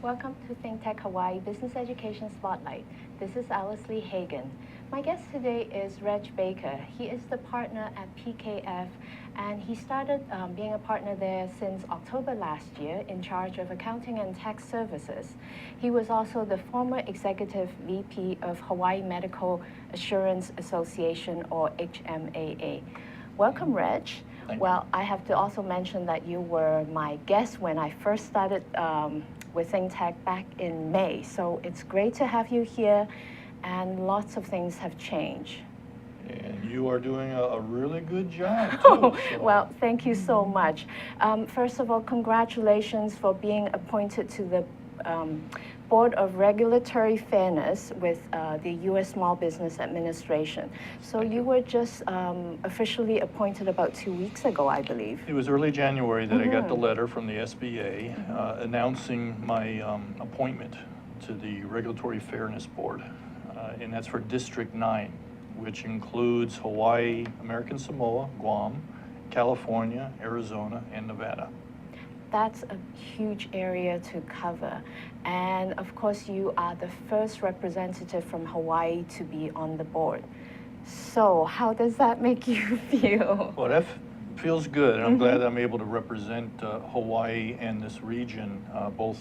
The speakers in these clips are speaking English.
Welcome to ThinkTech Hawaii Business Education Spotlight. This is Alice Li Hagan. My guest today is Reg Baker. He is the partner at PKF, and he started being a partner there since October last year in charge of accounting and tax services. He was also the former executive VP of Hawaii Medical Assurance Association, or HMAA. Welcome, Reg. Well, I have to also mention that you were my guest when I first started with ThinkTech back in May. So it's great to have you here, and lots of things have changed. And you are doing a really good job, too. So. Well, thank you so much. First of all, congratulations for being appointed to the Board of Regulatory Fairness with the U.S. Small Business Administration. So you were just officially appointed about 2 weeks ago, I believe. It was early January that I got the letter from the SBA announcing my appointment to the Regulatory Fairness Board. And that's for District 9, which includes Hawaii, American Samoa, Guam, California, Arizona, and Nevada. That's a huge area to cover. And of course, you are the first representative from Hawaii to be on the board. So how does that make you feel? Well, that feels good, and I'm glad I'm able to represent Hawaii and this region, both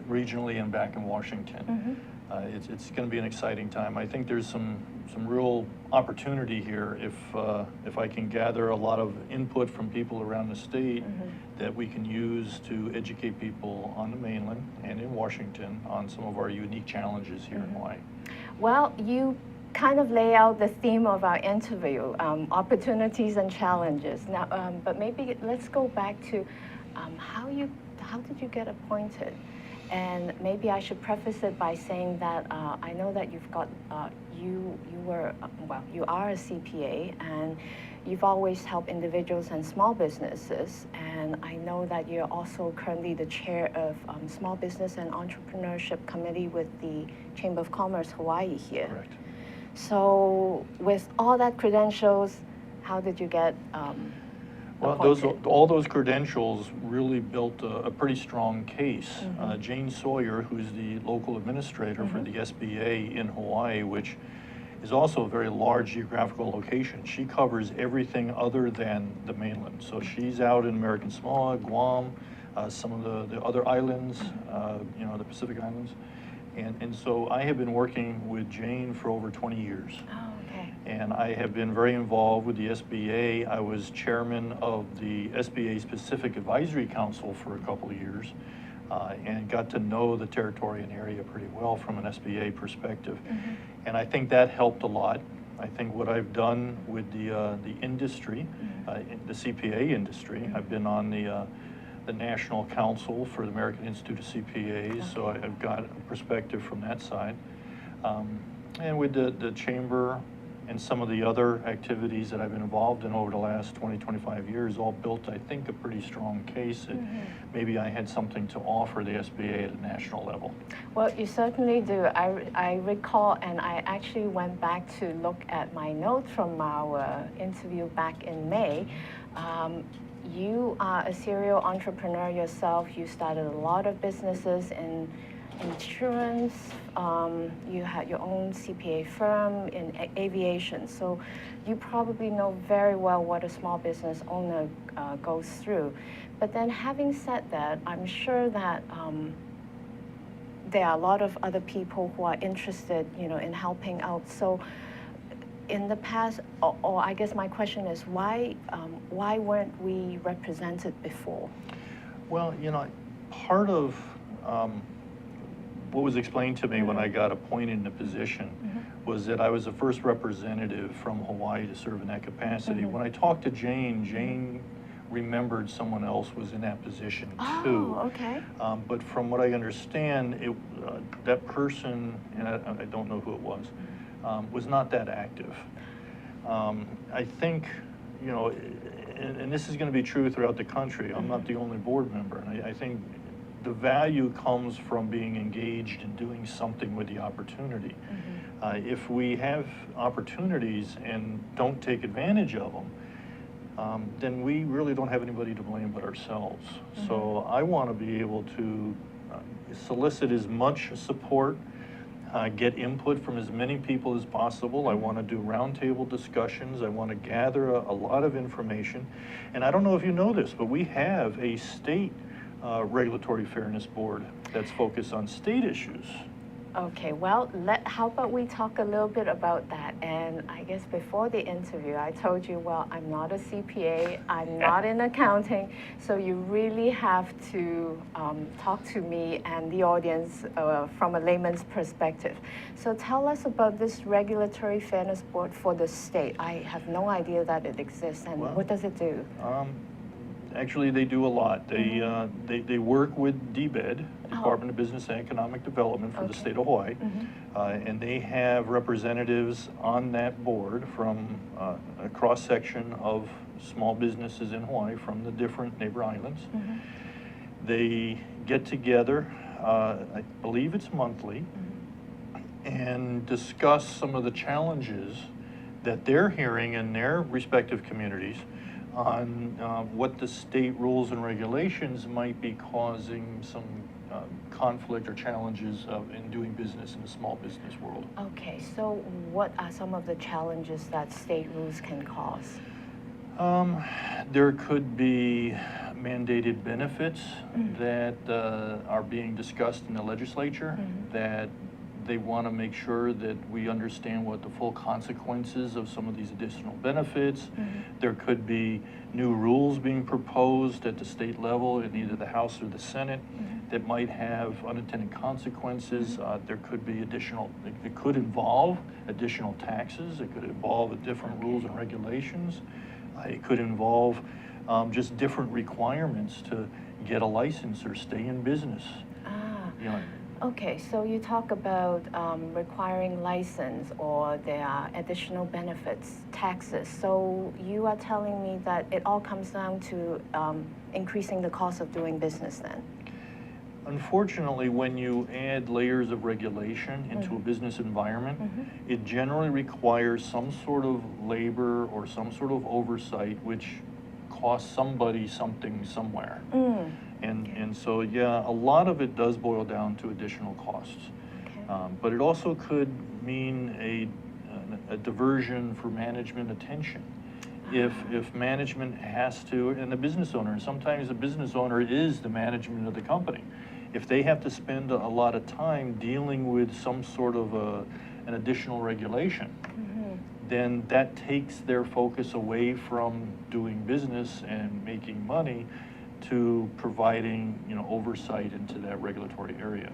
regionally and back in Washington. It's going to be an exciting time. I think there's some real opportunity here if I can gather a lot of input from people around the state that we can use to educate people on the mainland and in Washington on some of our unique challenges here in Hawaii. Well, you kind of lay out the theme of our interview, opportunities and challenges. Now, but maybe let's go back to how did you get appointed? And maybe I should preface it by saying that I know that you've got, you are a CPA, and you've always helped individuals and small businesses. And I know that you're also currently the chair of Small Business and Entrepreneurship Committee with the Chamber of Commerce Hawaii here. Correct. So with all that credentials, how did you get Well, all those credentials really built a pretty strong case. Jane Sawyer, who's the local administrator for the SBA in Hawaii, which is also a very large geographical location. She covers everything other than the mainland. So she's out in American Samoa, Guam, some of the other islands, the Pacific Islands. And so I have been working with Jane for over 20 years. Oh, okay. And I have been very involved with the SBA. I was chairman of the SBA Pacific Advisory Council for a couple of years and got to know the territory and area pretty well from an SBA perspective. And I think that helped a lot. I think what I've done with the industry, the CPA industry, I've been on the National Council for the American Institute of CPAs, so I've got a perspective from that side. And with the Chamber and some of the other activities that I've been involved in over the last 20, 25 years, all built, I think, a pretty strong case that maybe I had something to offer the SBA at a national level. Well, you certainly do. I recall, and I actually went back to look at my notes from our interview back in May. You are a serial entrepreneur yourself. You started a lot of businesses in insurance. You had your own CPA firm in aviation. So you probably know very well what a small business owner goes through. But then having said that, I'm sure that there are a lot of other people who are interested, in helping out. So in the past, or I guess my question is, why weren't we represented before? Well, part of what was explained to me when I got appointed in the position was that I was the first representative from Hawaii to serve in that capacity. When I talked to Jane remembered someone else was in that position too. Oh, okay. But from what I understand, that person, and I don't know who it was not that active. I think, and this is going to be true throughout the country. I'm not the only board member, and I think the value comes from being engaged and doing something with the opportunity. If we have opportunities and don't take advantage of them, then we really don't have anybody to blame but ourselves. So I want to be able to solicit as much support, get input from as many people as possible. I want to do roundtable discussions. I want to gather a lot of information. And I don't know if you know this, but we have a state regulatory fairness board that's focused on state issues. Okay, well, how about we talk a little bit about that? And I guess before the interview, I told you, well, I'm not a CPA, I'm not in accounting, so you really have to talk to me and the audience from a layman's perspective. So tell us about this Regulatory Fairness Board for the state. I have no idea that it exists, and what does it do? Actually, they do a lot. They work with DBED, Department of Business and Economic Development for the state of Hawaii, and they have representatives on that board from a cross-section of small businesses in Hawaii from the different neighbor islands. They get together, I believe it's monthly, and discuss some of the challenges that they're hearing in their respective communities on what the state rules and regulations might be causing some conflict or challenges in doing business in the small business world. Okay, so what are some of the challenges that state rules can cause? There could be mandated benefits that are being discussed in the legislature that they want to make sure that we understand what the full consequences of some of these additional benefits. There could be new rules being proposed at the state level in either the House or the Senate that might have unintended consequences. There could be it could involve additional taxes. It could involve different rules and regulations. It could involve just different requirements to get a license or stay in business. You know, okay, so you talk about requiring license, or there are additional benefits, taxes. So you are telling me that it all comes down to increasing the cost of doing business then? Unfortunately, when you add layers of regulation into a business environment, it generally requires some sort of labor or some sort of oversight, which costs somebody something somewhere. And so, yeah, a lot of it does boil down to additional costs. But it also could mean a diversion for management attention. If management has to, and the business owner, and sometimes the business owner is the management of the company, if they have to spend a lot of time dealing with some sort of an additional regulation, then that takes their focus away from doing business and making money to providing, oversight into that regulatory area.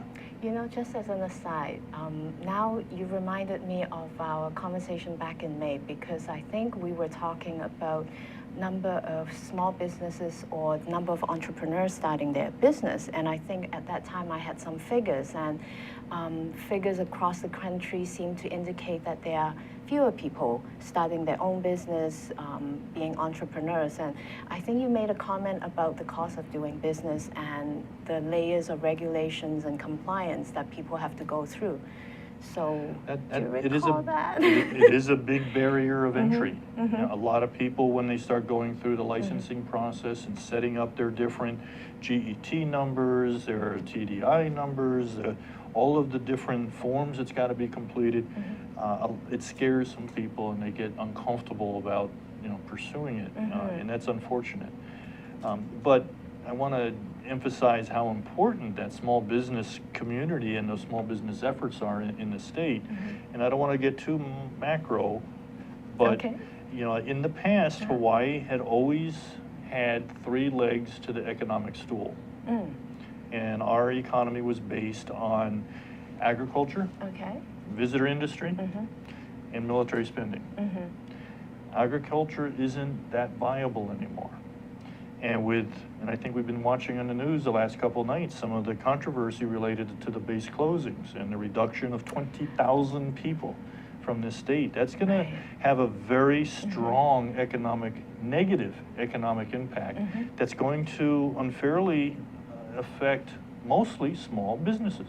Just as an aside, now you reminded me of our conversation back in May, because I think we were talking about number of small businesses or number of entrepreneurs starting their business. And I think at that time I had some figures, and figures across the country seem to indicate that there are fewer people starting their own business, being entrepreneurs. And I think you made a comment about the cost of doing business and the layers of regulations and compliance that people have to go through. So do you recall that? It is a big barrier of entry. A lot of people, when they start going through the licensing process and setting up their different GET numbers, their TDI numbers, all of the different forms that's got to be completed, it scares some people and they get uncomfortable about pursuing it, and that's unfortunate. But I want to emphasize how important that small business community and those small business efforts are in the state. And I don't want to get too macro, but in the past, Hawaii had always had 3 legs to the economic stool. And our economy was based on agriculture, visitor industry, and military spending. Agriculture isn't that viable anymore. And I think we've been watching on the news the last couple of nights some of the controversy related to the base closings and the reduction of 20,000 people from this state. That's going to have a very strong negative economic impact that's going to unfairly affect mostly small businesses.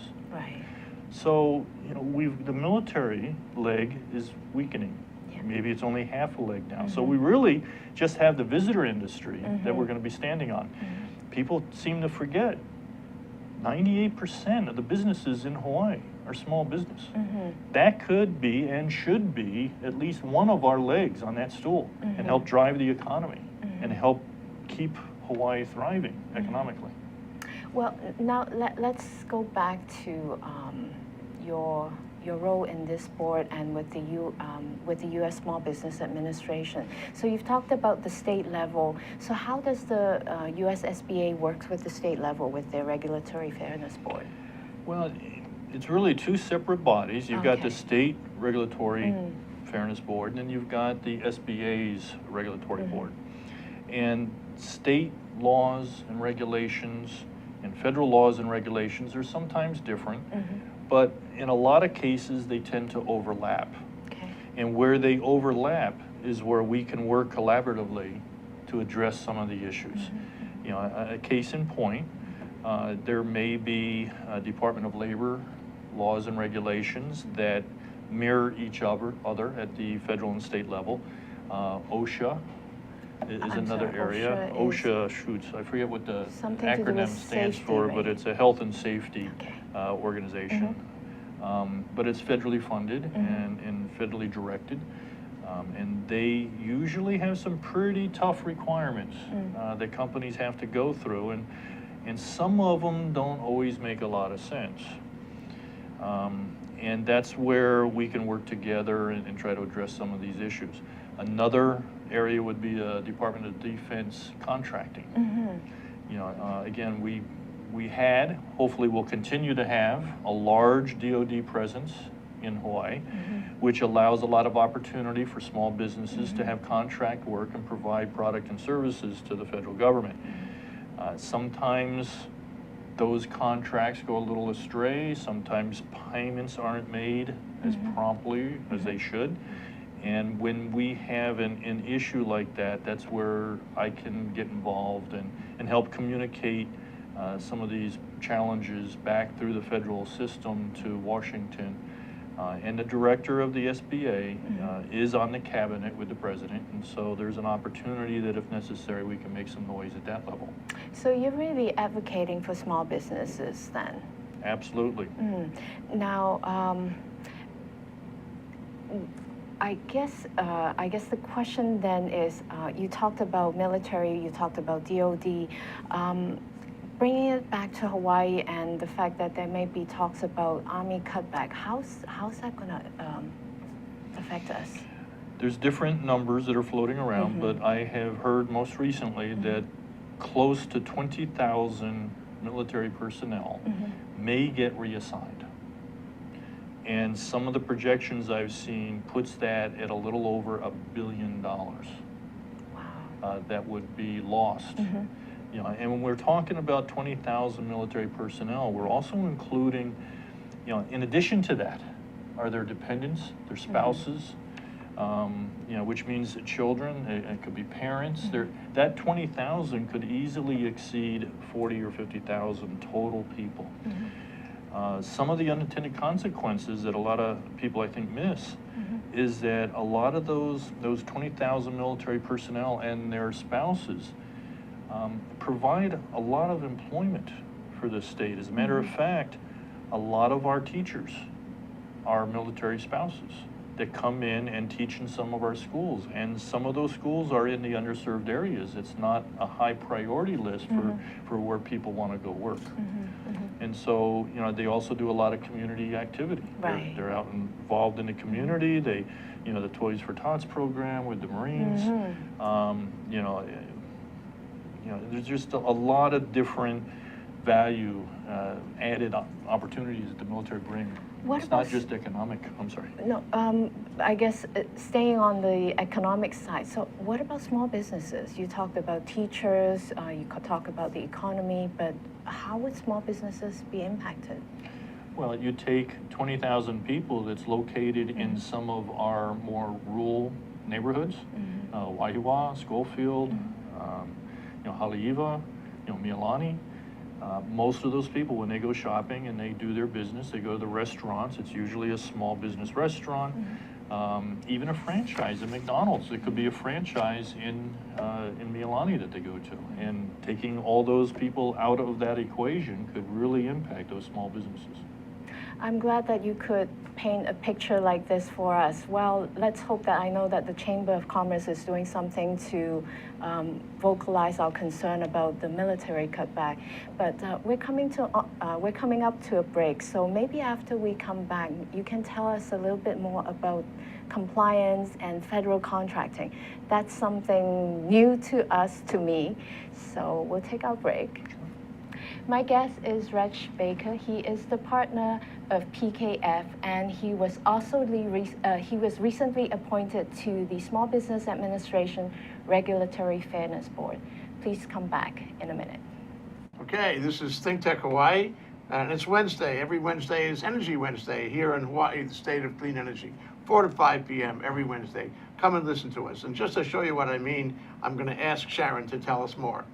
So, the military leg is weakening. Maybe it's only half a leg now. So we really just have the visitor industry that we're going to be standing on. People seem to forget 98% of the businesses in Hawaii are small business. Mm-hmm. That could be and should be at least one of our legs on that stool Mm-hmm. and help drive the economy Mm-hmm. and help keep Hawaii thriving Mm-hmm. economically. Well, now let's go back to your role in this board and with the U.S. Small Business Administration. So you've talked about the state level. So how does the U.S. SBA work with the state level with their Regulatory Fairness Board? Well, it's really two separate bodies. You've got the Okay. State Regulatory Fairness Board, and then you've got the SBA's Regulatory Mm-hmm. Board. And state laws and regulations and federal laws and regulations are sometimes different, Mm-hmm. but in a lot of cases they tend to overlap. Okay. And where they overlap is where we can work collaboratively to address some of the issues. Mm-hmm. You know, a case in point, there may be Department of Labor laws and regulations that mirror each other at the federal and state level. OSHA is I'm another sorry, area. OSHA shoots, I forget what the Something to do acronym with stands safety, for, but right? it's a health and safety Okay. organization. But it's federally funded Mm-hmm. and federally directed. And they usually have some pretty tough requirements that companies have to go through, and some of them don't always make a lot of sense. And that's where we can work together and try to address some of these issues. Another area would be Department of Defense contracting. Mm-hmm. You know, again, we had, hopefully we'll continue to have, a large DoD presence in Hawaii, which allows a lot of opportunity for small businesses to have contract work and provide product and services to the federal government. Sometimes those contracts go a little astray. Sometimes payments aren't made as promptly as they should. And when we have an issue like that, that's where I can get involved and help communicate some of these challenges back through the federal system to Washington. And the director of the SBA is on the cabinet with the president, and so there's an opportunity that if necessary, we can make some noise at that level. So you're really advocating for small businesses then? Absolutely. Now, I guess the question then is, you talked about military, you talked about DoD. Bringing it back to Hawaii and the fact that there may be talks about Army cutback, how's that going to affect us? There's different numbers that are floating around, but I have heard most recently that close to 20,000 military personnel may get reassigned. And some of the projections I've seen puts that at a little over $1 billion. Wow. That would be lost. You know, and when we're talking about 20,000 military personnel, we're also including, you know, in addition to that, are their dependents, their spouses, you know, which means that children, it could be parents. That 20,000 could easily exceed 40 or 50,000 total people. Some of the unintended consequences that a lot of people, I think, miss is that a lot of those 20,000 military personnel and their spouses provide a lot of employment for the state. As a matter of fact, a lot of our teachers are military spouses that come in and teach in some of our schools, and some of those schools are in the underserved areas. It's not a high priority list for where people want to go work. And so, you know, they also do a lot of community activity. Right. They're out involved in the community. They, you know, the Toys for Tots program with the Marines. You know, there's just a lot of different value added opportunities that the military bring. It's not just economic. I'm sorry. No, I guess staying on the economic side. So what about small businesses? You talked about teachers, you could talk about the economy, but how would small businesses be impacted? Well, you take 20,000 people that's located in some of our more rural neighborhoods, Waihiwa, Schofield, you know, Haleiwa, you know, Milani. Most of those people, when they go shopping and they do their business, they go to the restaurants. It's usually a small business restaurant. even a franchise at McDonald's. It could be a franchise in Milani that they go to. And taking all those people out of that equation could really impact those small businesses. I'm glad that you could paint a picture like this for us. Well, let's hope that I know that the Chamber of Commerce is doing something to vocalize our concern about the military cutback. But we're coming up to a break. So maybe after we come back, you can tell us a little bit more about compliance and federal contracting. That's something new to us, to me. So we'll take our break. My guest is Reg Baker. He is the partner of PKF, and he was also recently appointed to the Small Business Administration Regulatory Fairness Board. Please come back in a minute. Okay, this is ThinkTech Hawaii, and it's Wednesday. Every Wednesday is Energy Wednesday here in Hawaii, the state of clean energy. 4 to 5 p.m. every Wednesday. Come and listen to us. And just to show you what I mean, I'm going to ask Sharon to tell us more.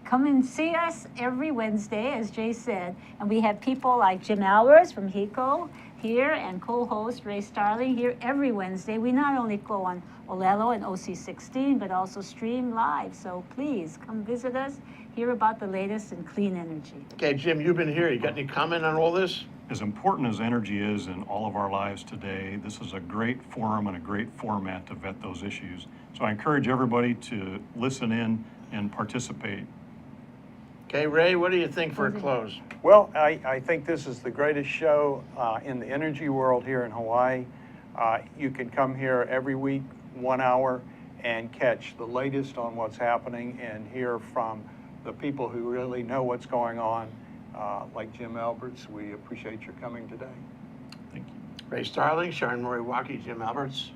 Come and see us every Wednesday, as Jay said. And we have people like Jim Albers from HECO here and co-host Ray Starling here every Wednesday. We not only go on Olelo and OC16, but also stream live. So please come visit us, hear about the latest in clean energy. Okay, Jim, you've been here. You got any comment on all this? As important as energy is in all of our lives today, this is a great forum and a great format to vet those issues. So I encourage everybody to listen in and participate. Okay, Ray, what do you think for a close? Well, I think this is the greatest show in the energy world here in Hawaii. You can come here every week, 1 hour, and catch the latest on what's happening and hear from the people who really know what's going on, like Jim Alberts. We appreciate your coming today. Thank you. Ray Starling, Sharon Moriwaki, Jim Alberts,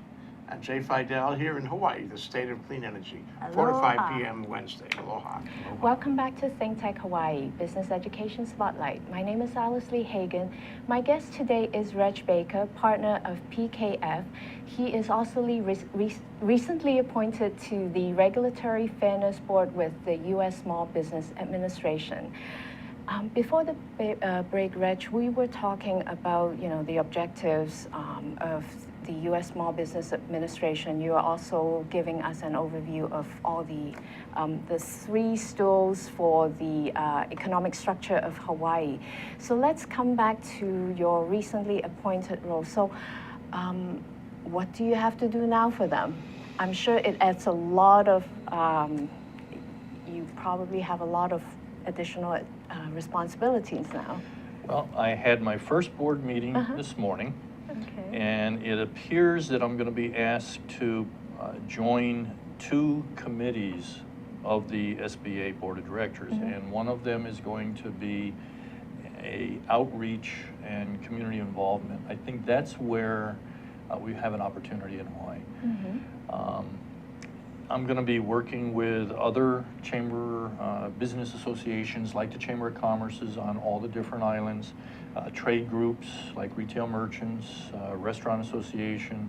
and Jay Fidel here in Hawaii, the state of clean energy. 4 to 5 p.m. Wednesday. Aloha. Welcome back to ThinkTech Hawaii, Business Education Spotlight. My name is Alice Li Hagan. My guest today is Reg Baker, partner of PKF. He is also recently appointed to the Regulatory Fairness Board with the U.S. Small Business Administration. Before the break, Reg, we were talking about, the objectives of the U.S. Small Business Administration. You are also giving us an overview of all the 3 stools for the economic structure of Hawaii. So let's come back to your recently appointed role. So what do you have to do now for them? I'm sure it adds a lot of, you probably have a lot of additional responsibilities now. Well, I had my first board meeting this morning. Okay. And it appears that I'm going to be asked to join 2 committees of the SBA Board of Directors. And one of them is going to be a outreach and community involvement. I think that's where we have an opportunity in Hawaii. I'm going to be working with other chamber business associations like the Chamber of Commerce's on all the different islands, trade groups like retail merchants, restaurant association.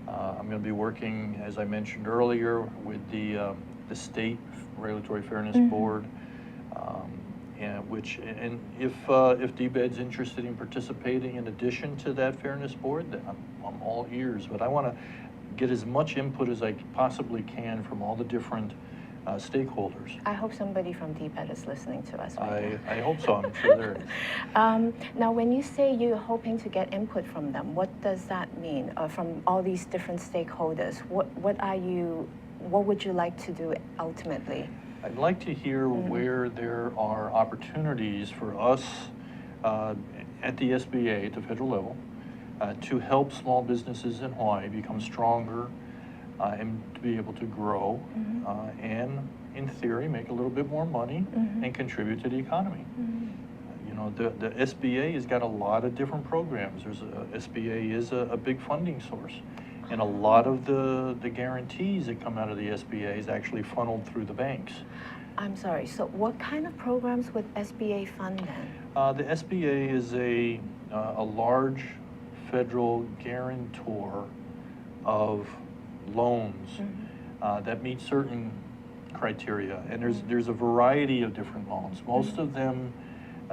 I'm going to be working, as I mentioned earlier, with the state Regulatory Fairness Board, and if DBED's interested in participating in addition to that Fairness Board, then I'm all ears. But I want to get as much input as I possibly can from all the different stakeholders. I hope somebody from DBED is listening to us right now. I hope so. I'm sure there is. Now, when you say you're hoping to get input from them, what does that mean? From all these different stakeholders, what would you like to do ultimately? I'd like to hear where there are opportunities for us at the SBA, at the federal level, to help small businesses in Hawaii become stronger and to be able to grow and, in theory, make a little bit more money and contribute to the economy. The SBA has got a lot of different programs. SBA is a big funding source. And a lot of the guarantees that come out of the SBA is actually funneled through the banks. I'm sorry, so what kind of programs would SBA fund then? The SBA is a large federal guarantor of loans that meet certain criteria. And there's a variety of different loans. Most of them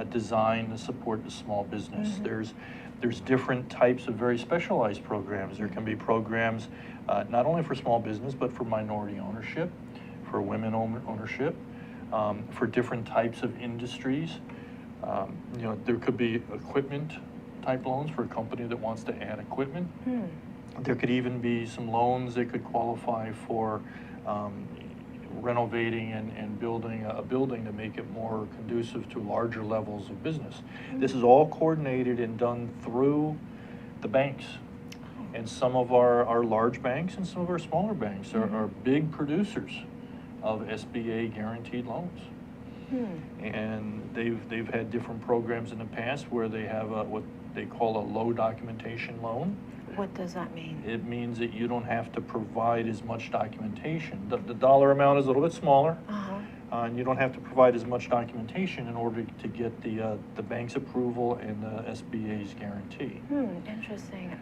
designed to support the small business. There's different types of very specialized programs. There can be programs not only for small business, but for minority ownership, for women ownership, for different types of industries. You know, there could be equipment type loans for a company that wants to add equipment. There could even be some loans that could qualify for renovating and building a building to make it more conducive to larger levels of business. This is all coordinated and done through the banks. And some of our large banks and some of our smaller banks are big producers of SBA guaranteed loans. And they've had different programs in the past where they have what they call a low documentation loan. What does that mean? It means that you don't have to provide as much documentation. The dollar amount is a little bit smaller, and you don't have to provide as much documentation in order to get the bank's approval and the SBA's guarantee. Interesting.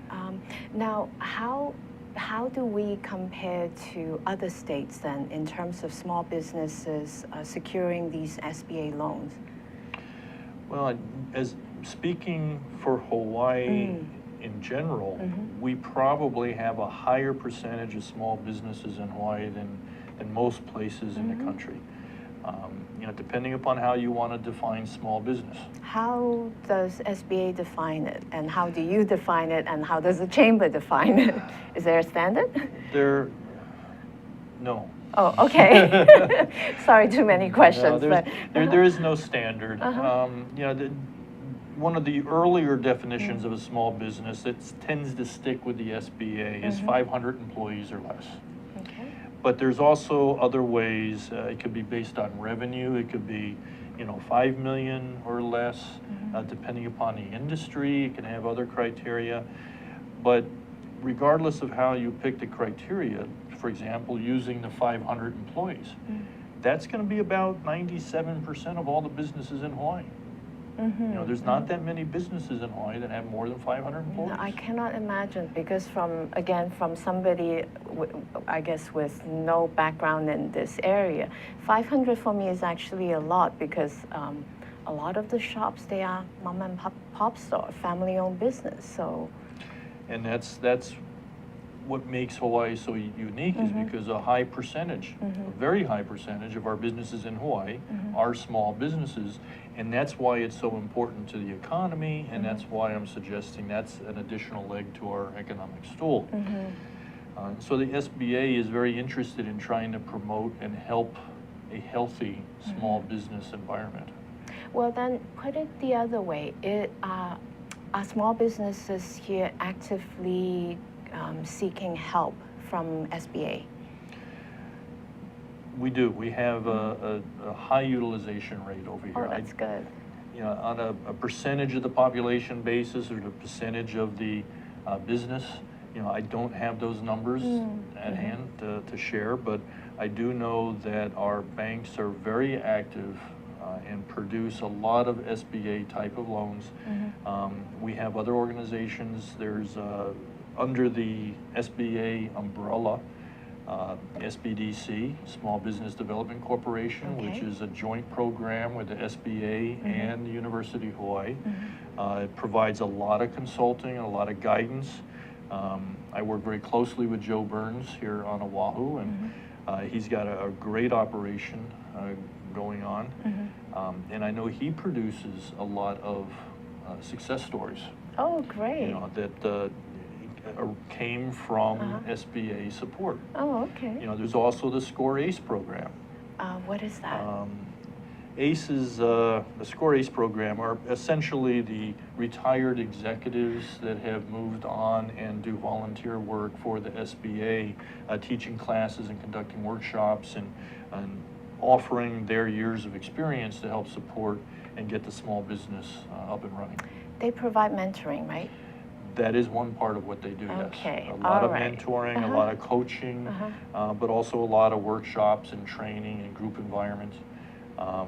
Now, how do we compare to other states then in terms of small businesses securing these SBA loans? Well, as speaking for Hawaii in general, we probably have a higher percentage of small businesses in Hawaii than most places in the country. You know, depending upon how you want to define small business. How does SBA define it, and how do you define it, and how does the chamber define it? Is there a standard? No. Oh, okay. Sorry, too many questions. No, there is no standard. You know, one of the earlier definitions of a small business that tends to stick with the SBA is 500 employees or less. Okay. But there's also other ways. It could be based on revenue. It could be, you know, 5 million or less, depending upon the industry. It can have other criteria. But regardless of how you pick the criteria, for example, using the 500 employees, that's going to be about 97% of all the businesses in Hawaii. You know, there's not that many businesses in Hawaii that have more than 500 employees. No, I cannot imagine, because from somebody, I guess, with no background in this area, 500 for me is actually a lot, because a lot of the shops, they are mom and pop store, family-owned business. So, and that's what makes Hawaii so unique is because a high percentage, a very high percentage of our businesses in Hawaii are small businesses, and that's why it's so important to the economy, and that's why I'm suggesting that's an additional leg to our economic stool. So the SBA is very interested in trying to promote and help a healthy small business environment. well, then put it the other way. Are small businesses here actively seeking help from SBA? We do. We have a high utilization rate over here. Oh, that's good. You know, on a percentage of the population basis or the percentage of the business, you know, I don't have those numbers at hand to share, but I do know that our banks are very active and produce a lot of SBA type of loans. We have other organizations. There's under the SBA umbrella, SBDC, Small Business Development Corporation, which is a joint program with the SBA and the University of Hawaii. It provides a lot of consulting and a lot of guidance. I work very closely with Joe Burns here on Oahu, and he's got a great operation going on. And I know he produces a lot of success stories. Oh, great. You know, that came from SBA support. Oh, okay. You know, there's also the SCORE ACE program. What is that? ACE is, the SCORE ACE program are essentially the retired executives that have moved on and do volunteer work for the SBA, teaching classes and conducting workshops and offering their years of experience to help support and get the small business up and running. They provide mentoring, right? That is one part of what they do, Okay. yes. A lot of Alright. mentoring, a lot of coaching, but also a lot of workshops and training and group environments. A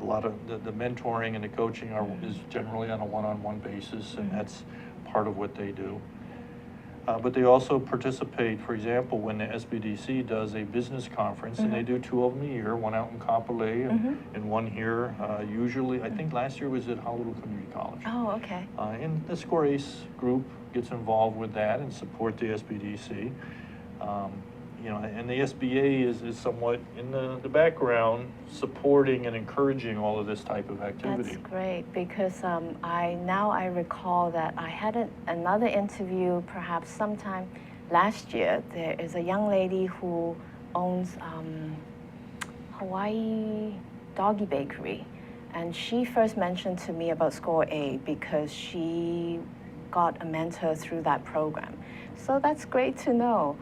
lot of the mentoring and the coaching is generally on a one-on-one basis, and that's part of what they do. But they also participate, for example, when the SBDC does a business conference, and they do 2 of them a year, one out in Kapolei and one here. Usually, I think last year was at Honolulu Community College. Oh, okay. And the Score Ace group gets involved with that and support the SBDC. You know, and the SBA is somewhat in the background, supporting and encouraging all of this type of activity. That's great, because I recall that I had another interview perhaps sometime last year. There is a young lady who owns Hawaii Doggy Bakery, and she first mentioned to me about Score A because she got a mentor through that program. So that's great to know.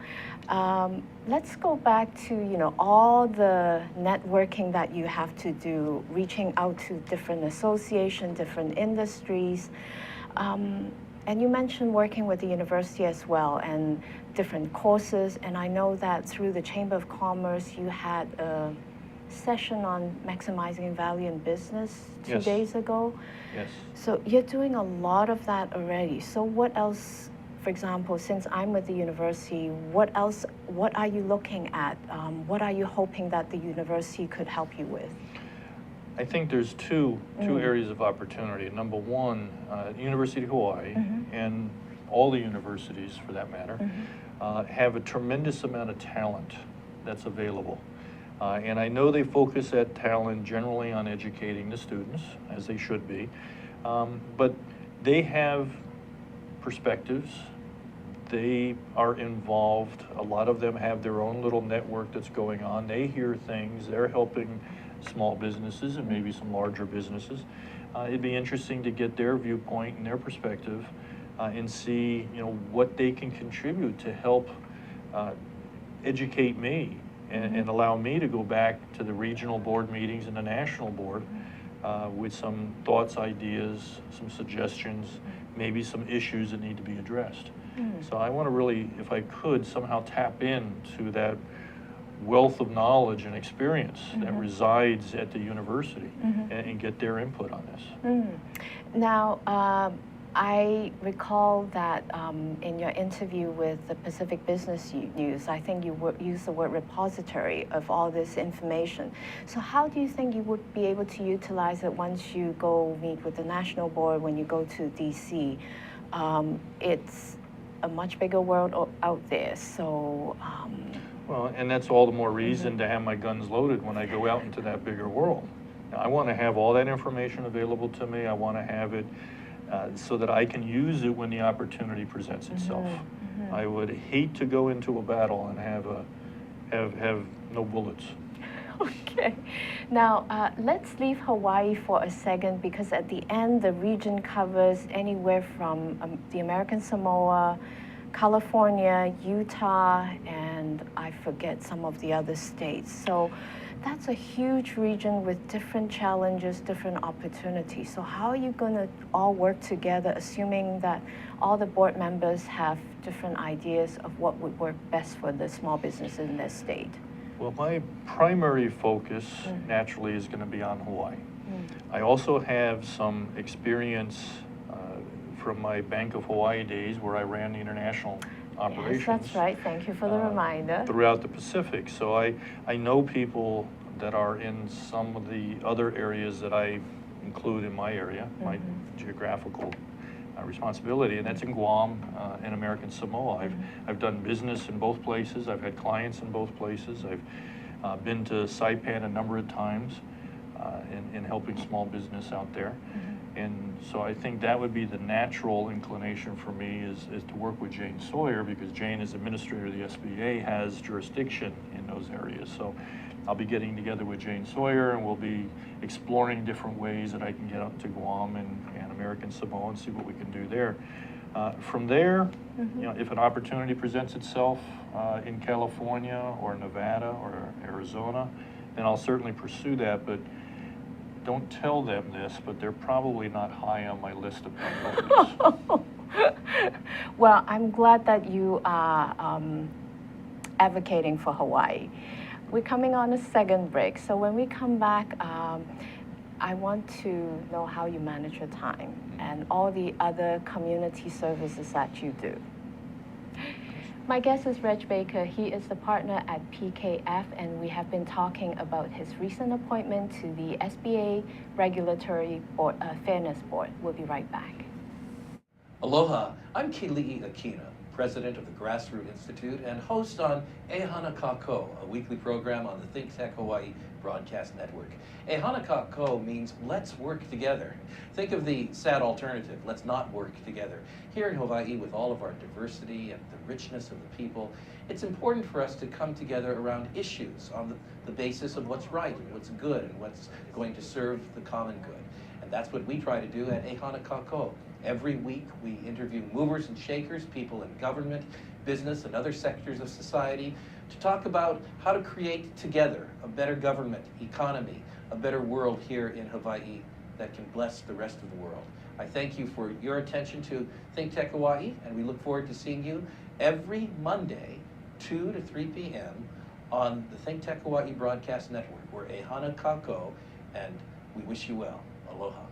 Let's go back to, you know, all the networking that you have to do, reaching out to different associations, different industries. And you mentioned working with the university as well and different courses. And I know that through the Chamber of Commerce, you had a session on maximizing value in business 2 Yes. days ago. Yes. So you're doing a lot of that already. So what else, for example, since I'm with the university, what are you looking at? What are you hoping that the university could help you with? I think there's two areas of opportunity. Number one, University of Hawaii and all the universities for that matter have a tremendous amount of talent that's available. And I know they focus that talent generally on educating the students, as they should be, but they have perspectives. They are involved. A lot of them have their own little network that's going on. They hear things. They're helping small businesses and maybe some larger businesses. It'd be interesting to get their viewpoint and their perspective and see, you know, what they can contribute to help educate me and allow me to go back to the regional board meetings and the national board with some thoughts, ideas, some suggestions, maybe some issues that need to be addressed. So I want to really, if I could, somehow tap into that wealth of knowledge and experience that resides at the university and get their input on this. Now, I recall that in your interview with the Pacific Business News, I think you used the word repository of all this information. So how do you think you would be able to utilize it once you go meet with the national board, when you go to DC? It's a much bigger world out there, so... Well, and that's all the more reason to have my guns loaded when I go out into that bigger world. Now, I want to have all that information available to me. I want to have it so that I can use it when the opportunity presents itself. I would hate to go into a battle and have no bullets. Okay. Now, let's leave Hawaii for a second, because at the end, the region covers anywhere from the American Samoa, California, Utah, and I forget some of the other states. So that's a huge region with different challenges, different opportunities. So how are you going to all work together, assuming that all the board members have different ideas of what would work best for the small business in their state? Well, my primary focus naturally is going to be on Hawaii. I also have some experience from my Bank of Hawaii days where I ran the international operations. Yes, that's right. Thank you for the reminder. Throughout the Pacific. So I know people that are in some of the other areas that I include in my area, my geographical responsibility, and that's in Guam and American Samoa. I've done business in both places. I've had clients in both places. I've been to Saipan a number of times in helping small business out there. And so I think that would be the natural inclination for me is to work with Jane Sawyer, because Jane, as administrator of the SBA, has jurisdiction in those areas. So I'll be getting together with Jane Sawyer, and we'll be exploring different ways that I can get up to Guam and American Samoa and see what we can do there. From there, you know, if an opportunity presents itself in California or Nevada or Arizona, then I'll certainly pursue that. But don't tell them this, but they're probably not high on my list of priorities. Well, I'm glad that you are advocating for Hawaii. We're coming on a second break, so when we come back, I want to know how you manage your time and all the other community services that you do. My guest is Reg Baker. He is the partner at PKF, and we have been talking about his recent appointment to the SBA Regulatory Board, Fairness Board. We'll be right back. Aloha, I'm Kili'i Akina, president of the Grassroot Institute and host on Ehana Kako, a weekly program on the ThinkTech Hawaii broadcast network. Ehana Kako means let's work together. Think of the sad alternative, let's not work together. Here in Hawaii, with all of our diversity and the richness of the people, it's important for us to come together around issues on the basis of what's right and what's good and what's going to serve the common good. And that's what we try to do at Ehana Kako. Every week, we interview movers and shakers, people in government, business, and other sectors of society to talk about how to create together a better government, economy, a better world here in Hawaii that can bless the rest of the world. I thank you for your attention to ThinkTech Hawaii, and we look forward to seeing you every Monday, 2 to 3 p.m. on the ThinkTech Hawaii Broadcast Network. We're Ehana Kako, and we wish you well. Aloha.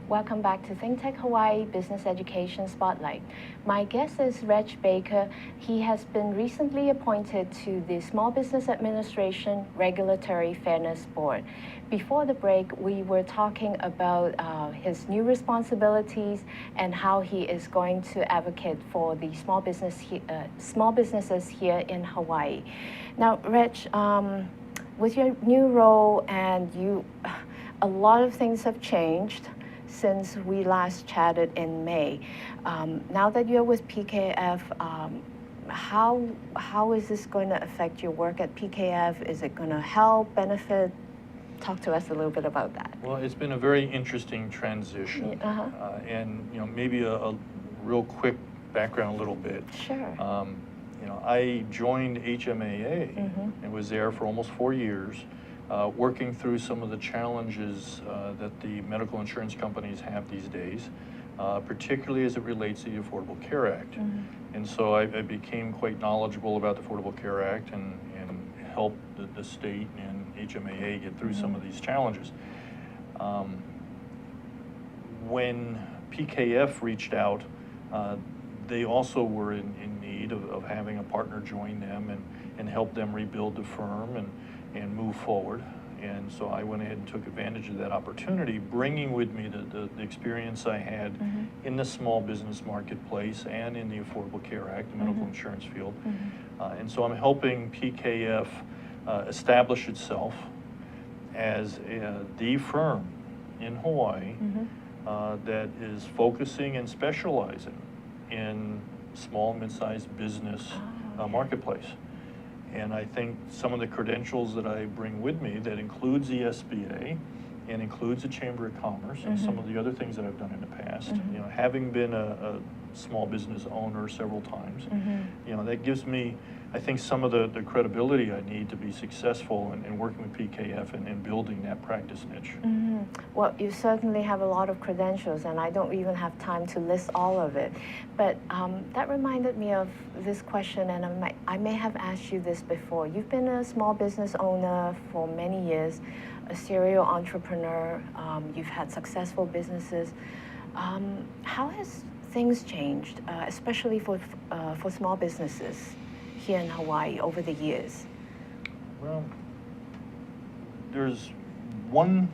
Welcome back to ThinkTech Hawaii Business Education Spotlight. My guest is Reg Baker. He has been recently appointed to the Small Business Administration Regulatory Fairness Board. Before the break, we were talking about his new responsibilities and how he is going to advocate for the small businesses here in Hawaii. Now, Reg, with your new role and a lot of things have changed since we last chatted in May. Now that you're with PKF, how is this going to affect your work at PKF? Is it going to help, benefit? Talk to us a little bit about that. Well, it's been a very interesting transition. And maybe a real quick background a little bit. Sure. I joined HMAA and was there for almost 4 years. Working through some of the challenges that the medical insurance companies have these days, particularly as it relates to the Affordable Care Act. And so I became quite knowledgeable about the Affordable Care Act and helped the state and HMAA get through some of these challenges. When PKF reached out, they also were in need of having a partner join them and help them rebuild the firm and move forward. And so I went ahead and took advantage of that opportunity, bringing with me the experience I had in the small business marketplace and in the Affordable Care Act, the medical insurance field. And so I'm helping PKF establish itself as the firm in Hawaii that is focusing and specializing in small and mid-sized business marketplace. And I think some of the credentials that I bring with me, that includes the SBA and includes the Chamber of Commerce and some of the other things that I've done in the past, having been a small business owner several times, that gives me, I think, some of the credibility I need to be successful in working with PKF and building that practice niche. Well, you certainly have a lot of credentials, and I don't even have time to list all of it. But that reminded me of this question, and I may have asked you this before. You've been a small business owner for many years, a serial entrepreneur. You've had successful businesses. How has things changed, especially for small businesses here in Hawaii over the years? Well, there's one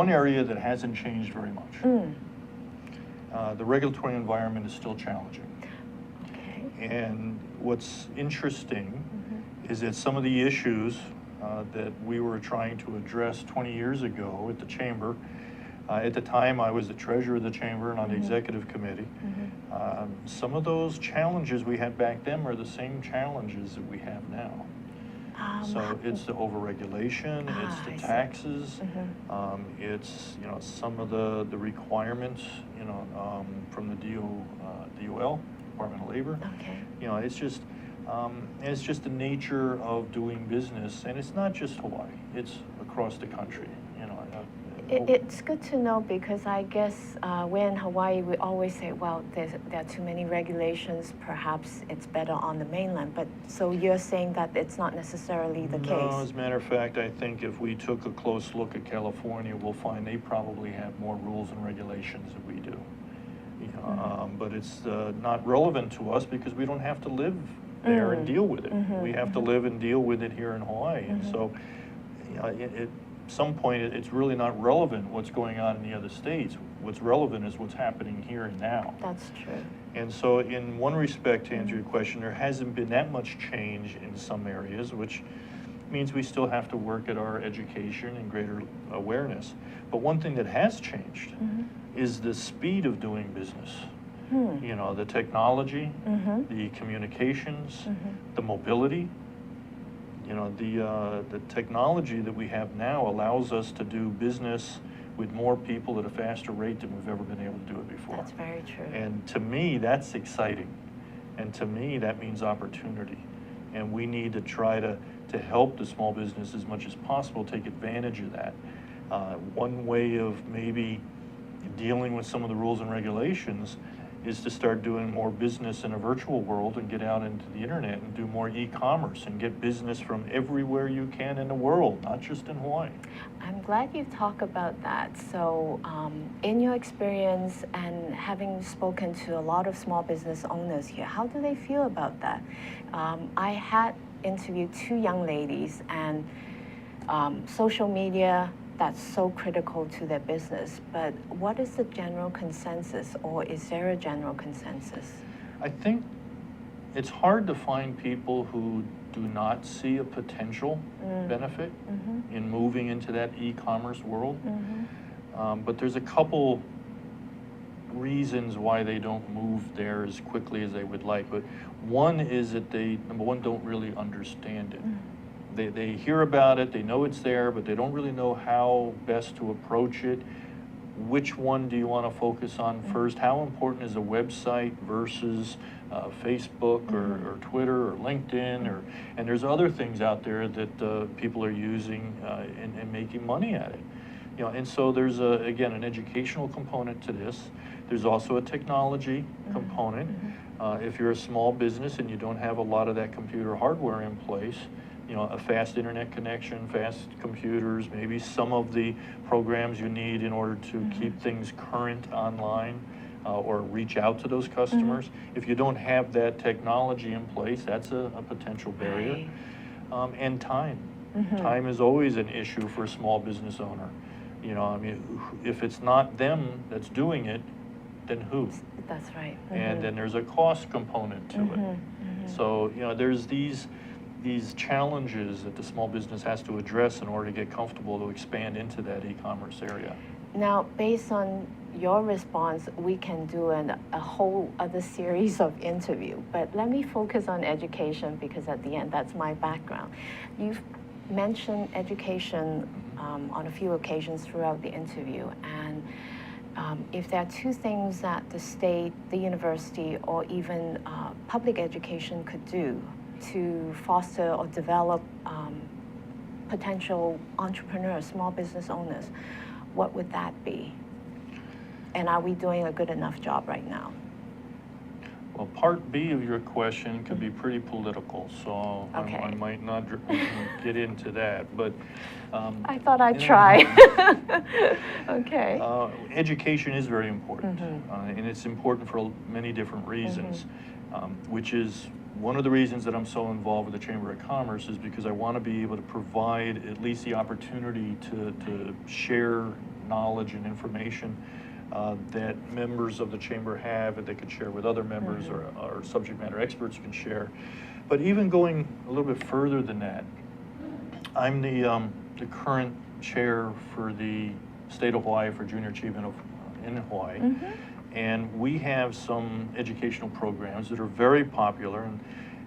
area that hasn't changed very much. The regulatory environment is still challenging. Okay. And what's interesting is that some of the issues that we were trying to address 20 years ago at the Chamber, at the time I was the treasurer of the Chamber and on the executive committee, some of those challenges we had back then are the same challenges that we have now. So it's the overregulation, it's the taxes, it's some of the requirements from the DOL, Department of Labor. Okay. It's just the nature of doing business, and it's not just Hawaii; it's across the country. It's good to know, because I guess we're in Hawaii, we always say, well, there are too many regulations, perhaps it's better on the mainland. But so you're saying that it's not necessarily the case? No, as a matter of fact, I think if we took a close look at California, we'll find they probably have more rules and regulations than we do. but it's not relevant to us because we don't have to live there and deal with it. We have to live and deal with it here in Hawaii. And so, you know, at some point, it's really not relevant what's going on in the other states. What's relevant is what's happening here and now. That's true. And so in one respect, to answer your question, there hasn't been that much change in some areas, which means we still have to work at our education and greater awareness. But one thing that has changed is the speed of doing business. You know, the technology, the communications, the mobility. You know, the technology that we have now allows us to do business with more people at a faster rate than we've ever been able to do it before. That's very true. And to me, that's exciting. And to me, that means opportunity. And we need to try to help the small business as much as possible take advantage of that. One way of maybe dealing with some of the rules and regulations is to start doing more business in a virtual world and get out into the internet and do more e-commerce and get business from everywhere you can in the world, not just in Hawaii. I'm glad you talk about that. So in your experience and having spoken to a lot of small business owners here, how do they feel about that? I had interviewed 2 young ladies, and social media, that's so critical to their business. But what is the general consensus, or is there a general consensus? I think it's hard to find people who do not see a potential benefit in moving into that e-commerce world. But there's a couple reasons why they don't move there as quickly as they would like. But one is that they, number one, don't really understand it. They hear about it, they know it's there, but they don't really know how best to approach it. Which one do you want to focus on first? How important is a website versus Facebook or Twitter or LinkedIn? And there's other things out there that people are using and making money at it. You know, and so there's, again, an educational component to this. There's also a technology component. If you're a small business and you don't have a lot of that computer hardware in place, you know, a fast internet connection, fast computers, maybe some of the programs you need in order to keep things current online or reach out to those customers. If you don't have that technology in place, that's a potential barrier. And time. Time is always an issue for a small business owner. You know, I mean, if it's not them that's doing it, then who? That's right. And then there's a cost component to it. So, you know, there's these challenges that the small business has to address in order to get comfortable to expand into that e-commerce area. Now, based on your response, we can do a whole other series of interview, but let me focus on education because at the end, that's my background. You've mentioned education on a few occasions throughout the interview, and if there are 2 things that the state, the university, or even public education could do to foster or develop potential entrepreneurs, small business owners, what would that be? And are we doing a good enough job right now? Well, part B of your question could be pretty political, so Okay. I might not get into that, but I thought I'd try. Okay. Education is very important, and it's important for many different reasons, which is one of the reasons that I'm so involved with the Chamber of Commerce is because I want to be able to provide at least the opportunity to share knowledge and information that members of the Chamber have that they could share with other members or subject matter experts can share. But even going a little bit further than that, I'm the current chair for the state of Hawaii for junior achievement in Hawaii. And we have some educational programs that are very popular,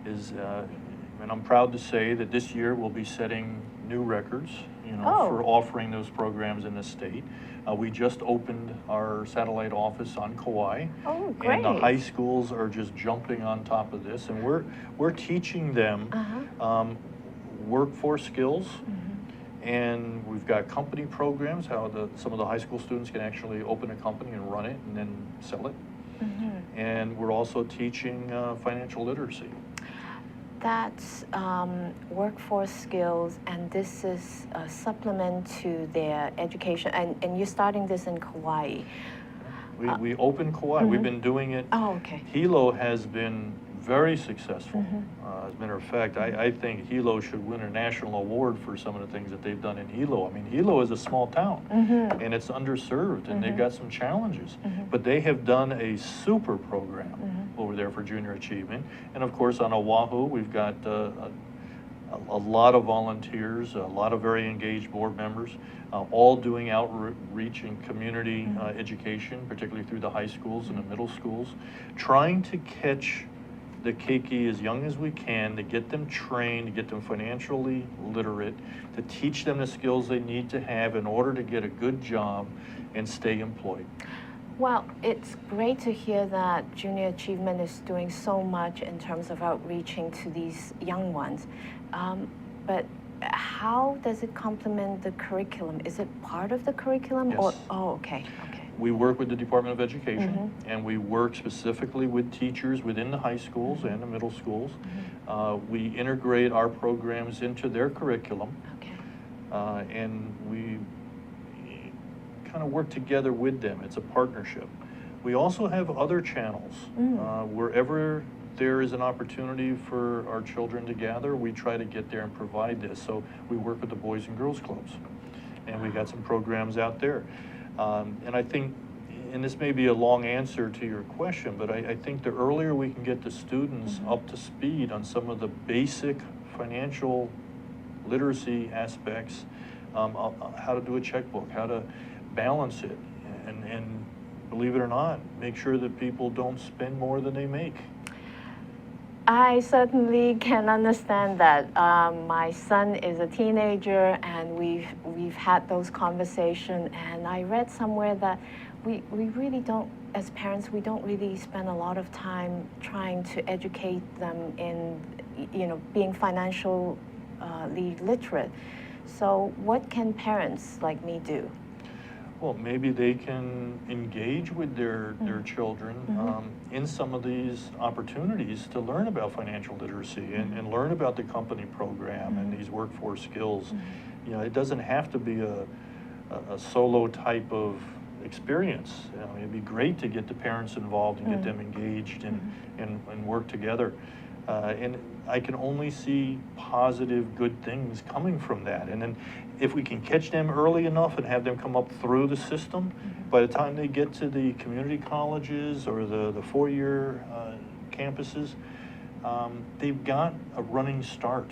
and I'm proud to say that this year we'll be setting new records, you know, for offering those programs in the state. We just opened our satellite office on Kauai. Oh, great. And the high schools are just jumping on top of this, and we're teaching them workforce skills. And we've got company programs, how some of the high school students can actually open a company and run it and then sell it. And we're also teaching financial literacy. That's workforce skills, and this is a supplement to their education. And you're starting this in Kauai. We opened Kauai. We've been doing it. Oh, okay. Hilo has been very successful. As a matter of fact, I think Hilo should win a national award for some of the things that they've done in Hilo. I mean, Hilo is a small town, and it's underserved, and they've got some challenges. But they have done a super program over there for junior achievement. And of course, on Oahu, we've got a lot of volunteers, a lot of very engaged board members, all doing outreach and community education, particularly through the high schools and the middle schools, trying to catch the keiki as young as we can, to get them trained, to get them financially literate, to teach them the skills they need to have in order to get a good job and stay employed. Well, it's great to hear that Junior Achievement is doing so much in terms of outreaching to these young ones. But how does it complement the curriculum? Is it part of the curriculum? Yes. Or, oh, okay, okay. We work with the Department of Education, and we work specifically with teachers within the high schools and the middle schools. We integrate our programs into their curriculum, Okay. and we kind of work together with them. It's a partnership. We also have other channels. Wherever there is an opportunity for our children to gather, we try to get there and provide this. So we work with the Boys and Girls Clubs, and we got some programs out there. And I think, and this may be a long answer to your question, but I think the earlier we can get the students up to speed on some of the basic financial literacy aspects, how to do a checkbook, how to balance it, and believe it or not, make sure that people don't spend more than they make. I certainly can understand that. My son is a teenager, and we've had those conversations. And I read somewhere that we really don't, as parents, we don't really spend a lot of time trying to educate them in, being financially literate. So, what can parents like me do? Well, maybe they can engage with their children in some of these opportunities to learn about financial literacy and learn about the company program and these workforce skills. It doesn't have to be a solo type of experience. It'd be great to get the parents involved and get them engaged and work together. And I can only see positive, good things coming from that. And then if we can catch them early enough and have them come up through the system, by the time they get to the community colleges or the four-year campuses, they've got a running start.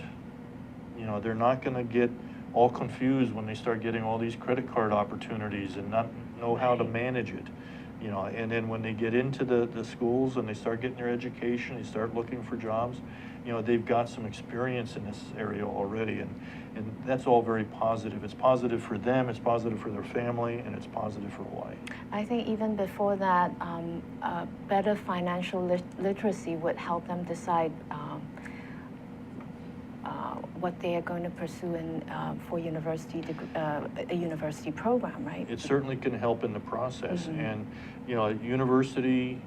They're not going to get all confused when they start getting all these credit card opportunities and not know how to manage it. And then when they get into the schools and they start getting their education, they start looking for jobs, they've got some experience in this area already, and that's all very positive. It's positive for them, it's positive for their family, and it's positive for Hawaii. I think even before that, better financial literacy would help them decide what they are going to pursue in for a university program, right? It certainly can help in the process, and university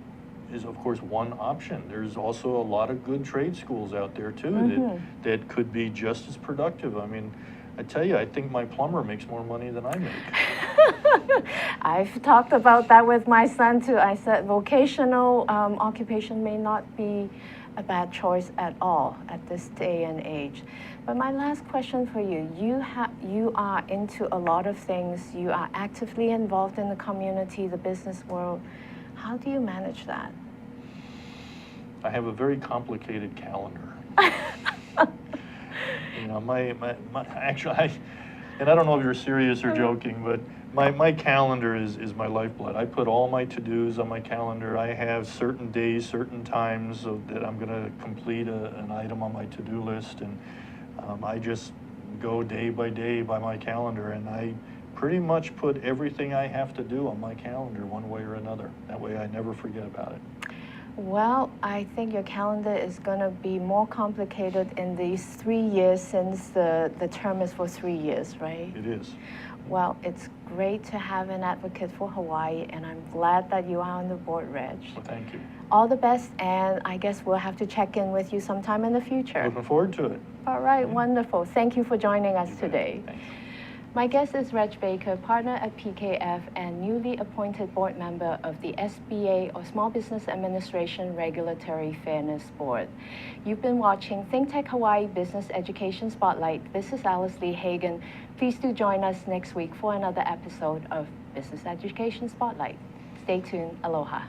is of course one option. There's also a lot of good trade schools out there too that could be just as productive. I mean, I tell you, I think my plumber makes more money than I make. I've talked about that with my son too. I said vocational occupation may not be a bad choice at all at this day and age. But my last question for you, you are into a lot of things. You are actively involved in the community, the business world. How do you manage that? I have a very complicated calendar. Actually, and I don't know if you're serious or joking, but my calendar is my lifeblood. I put all my to-dos on my calendar. I have certain days, certain times that I'm going to complete an item on my to-do list, and I just go day by day by my calendar, and I pretty much put everything I have to do on my calendar one way or another. That way I never forget about it. Well, I think your calendar is going to be more complicated in these 3 years since the term is for 3 years, right? It is. Well, it's great to have an advocate for Hawaii, and I'm glad that you are on the board, Reg. Well, thank you. All the best, and I guess we'll have to check in with you sometime in the future. Looking forward to it. All right, wonderful. Thank you for joining us today. Thanks. My guest is Reg Baker, partner at PKF and newly appointed board member of the SBA, or Small Business Administration Regulatory Fairness Board. You've been watching ThinkTech Hawaii Business Education Spotlight. This is Alice Li Hagan. Please do join us next week for another episode of Business Education Spotlight. Stay tuned. Aloha.